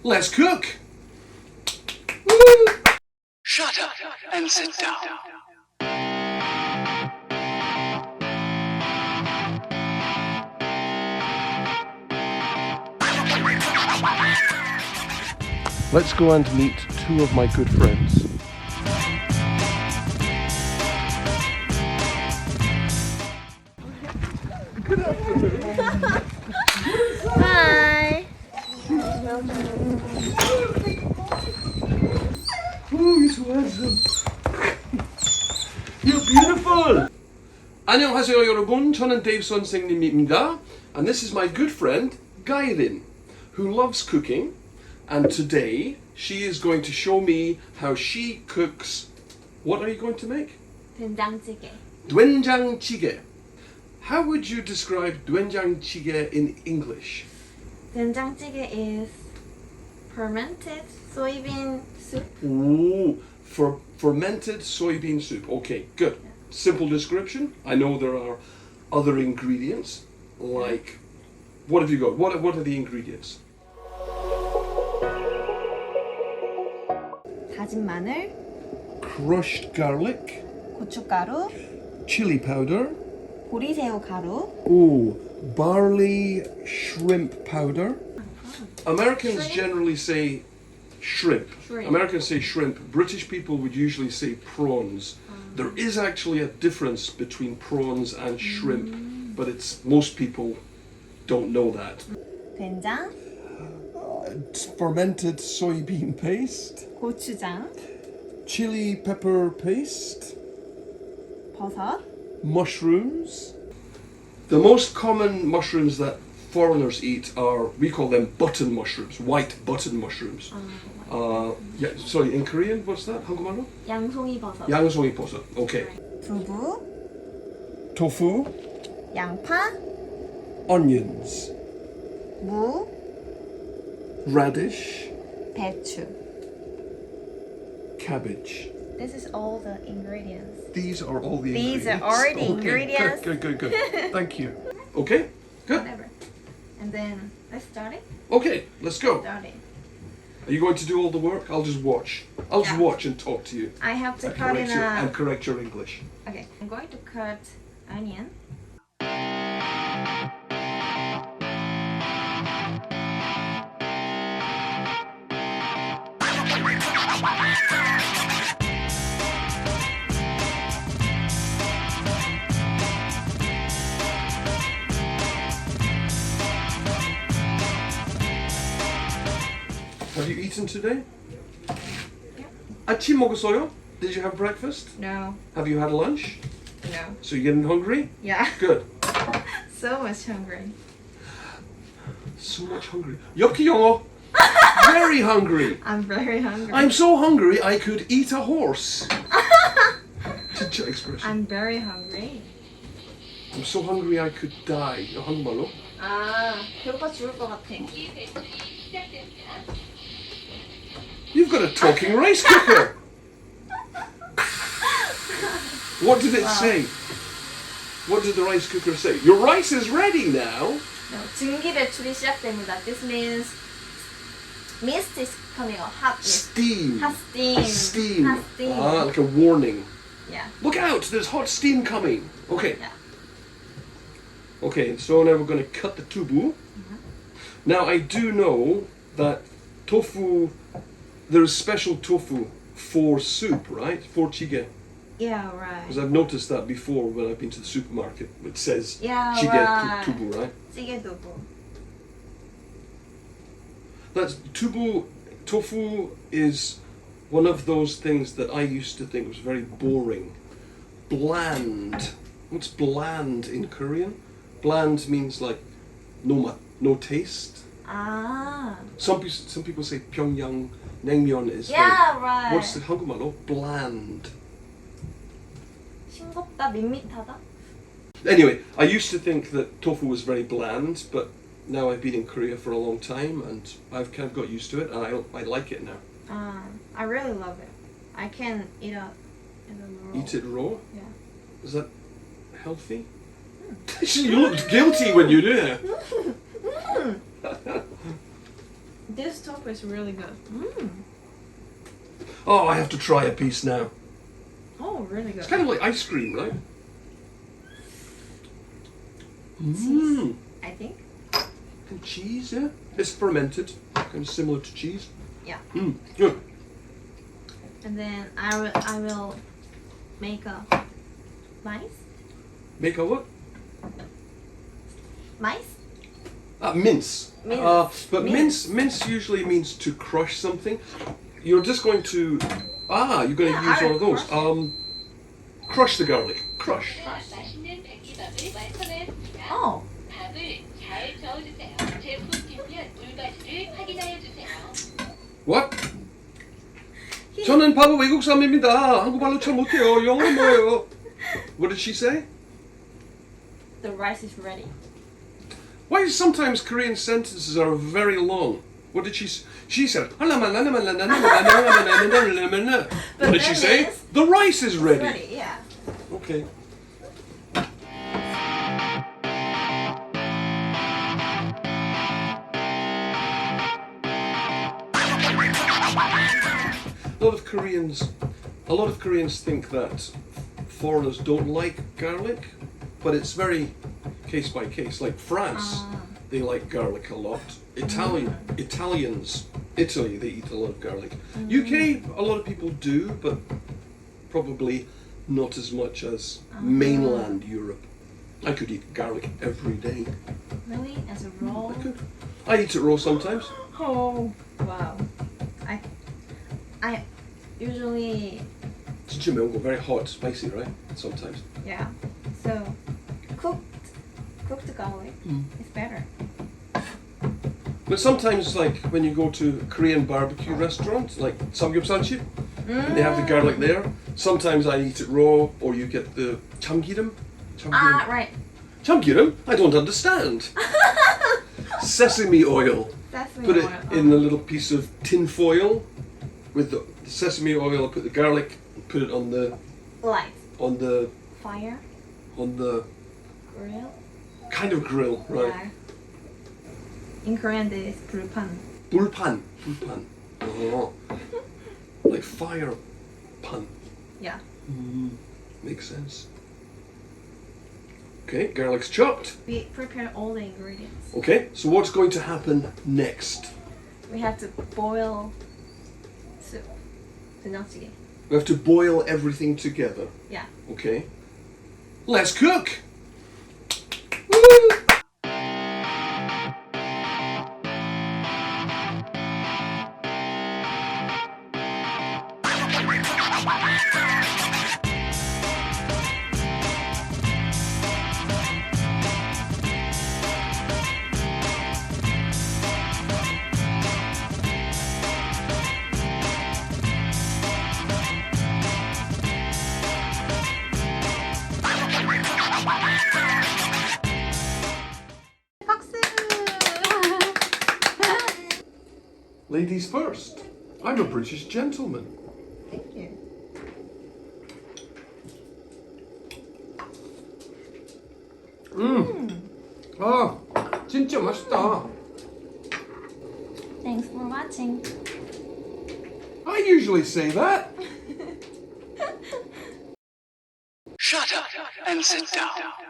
Let's cook! Shut up and sit down. Let's go and meet two of my good friends. Hi. Oh, you're so handsome. You're beautiful. 안녕하세요, 여러분. 저는 Dave 선생님입니다. And this is my good friend, Gairin, who loves cooking. And today, she is going to show me how she cooks. What are you going to make? 된장찌개. 된장찌개. How would you describe 된장찌개 in English? 된장찌개 is fermented soybean soup. Ooh, fermented soybean soup. Okay, good. Simple description. I know there are other ingredients. Like, what have you got? What are the ingredients? 다진 마늘, Crushed garlic, 고춧가루, chili powder. 보리새우 가루. Ooh, barley shrimp powder. Americans generally say shrimp. Americans say shrimp. British people would usually say prawns. There is actually a difference between prawns and shrimp, but most people don't know that. 된장, Fermented soybean paste, 고추장, chili pepper paste, 버섯, mushrooms. The most common mushrooms that foreigners eat are, we call them button mushrooms, white button mushrooms. Yeah, sorry, in Korean, what's that? 한국말로? 양송이 버섯, 양송이 버섯. Okay. 두부, Tofu, 양파, onions, 무, radish, 배추. cabbage. This is all the ingredients. These are all the These ingredients. are all the Okay, ingredients. Good. Thank you. Okay, good. Whatever. And then let's start it. Okay, let's go. Start it. Are you going to do all the work? I'll just watch. I'll just Yeah. watch and talk to you. I have to And cut in a. correct your English. Okay, I'm going to cut onion. Have you eaten today? Yeah. 아침 먹었어요? Did you have breakfast? No, Have you had lunch? no. So you're getting hungry? Yeah, Good. so much hungry. So much hungry. Yoki 영어. Very hungry. I'm very hungry. I'm so hungry I could eat a horse. 진짜 expression. I'm very hungry. I'm so hungry I could die. 한국말로? 아, 배고파 죽을 것 같아. You've got a talking rice cooker. What did it say? What did the rice cooker say? Your rice is ready now. No, 증기 배출이 시작됩니다. This means mist is coming out. Hot mist. Steam. Hot steam. Steam. Hot steam. Ah, like a warning. Yeah. Look out, there's hot steam coming. Okay. Yeah. Okay, so now we're going to cut the tubu. Now I do know that tofu, there's special tofu for soup, right? For jjigae. Yeah, right. Because I've noticed that before when I've been to the supermarket. It says Yeah, jjigae right. tubu, right? 찌개 두부. That's tofu is one of those things that I used to think was very boring. Bland. What's bland in Korean? Bland means like no taste. 아. Some people say Pyongyang naengmyeon is Yeah, very, right. what's the 한국말로? Bland. 싱겁다, 밋밋하다. Anyway, I used to think that tofu was very bland, but now I've been in Korea for a long time and I've kind of got used to it and I like it now. I really love it. I can eat it raw. Eat it raw? Yeah. Is that healthy? You looked guilty when you do it. This tofu is really good. Oh, I have to try a piece now. Oh, really good. It's kind of like ice cream, right? Cheese, I think. And cheese, yeah. It's fermented, kind of similar to cheese. Yeah. Good. And then I will make a mice. Make a what? Mice? Mince. Mince. But mince usually means to crush something. You're just going to you're going to use one of those. Crush the garlic. Crush. 맛있는 백기밥을 완성하였습니다. Oh. 밥을 잘 저어주세요. 제품 뒤면 물바지를 확인하여 주세요. What? 저는 바보 외국 사람입니다. 한국말로 잘 못해요. 영어는 뭐예요? What did she say? The rice is ready. Why sometimes Korean sentences are very long? What did she say? She said, what did she say? means- The rice is ready. Ready, yeah. Okay. A lot of Koreans think that foreigners don't like garlic, but it's very case by case. Like France, they like garlic a lot. Italians, Italy, they eat a lot of garlic. UK, a lot of people do, but probably not as much as mainland Europe. I could eat garlic every day. Really? As a raw? I could. I eat it raw sometimes. Oh, wow. I usually, 진짜 매운 거, very hot, spicy, right? Sometimes. yeah. So, cooked garlic is better. But sometimes, like when you go to a Korean barbecue restaurant, like samgyeopsal, and they have the garlic there. Sometimes I eat it raw, or you get the chamgirim. Ah, right. Chamgirim? I don't understand. Sesame oil. Sesame Put it oil. in a little piece of tin foil with the sesame oil. Put the garlic. Put it on the Light. Fire. on the Grill. kind of grill, right? Yeah. In Korean, there is 불판. Bulpan. Oh. Like fire pan. Yeah. Makes sense. Okay, garlic's chopped. We prepare all the ingredients. Okay, so what's going to happen next? We have to boil soup. 된장찌개. We have to boil everything together. Yeah. Okay. Let's cook! Woo! Ladies first. I'm a British gentleman. Thank you. 아, 진짜 맛있다. Thanks for watching. I usually say that. Shut up and sit down.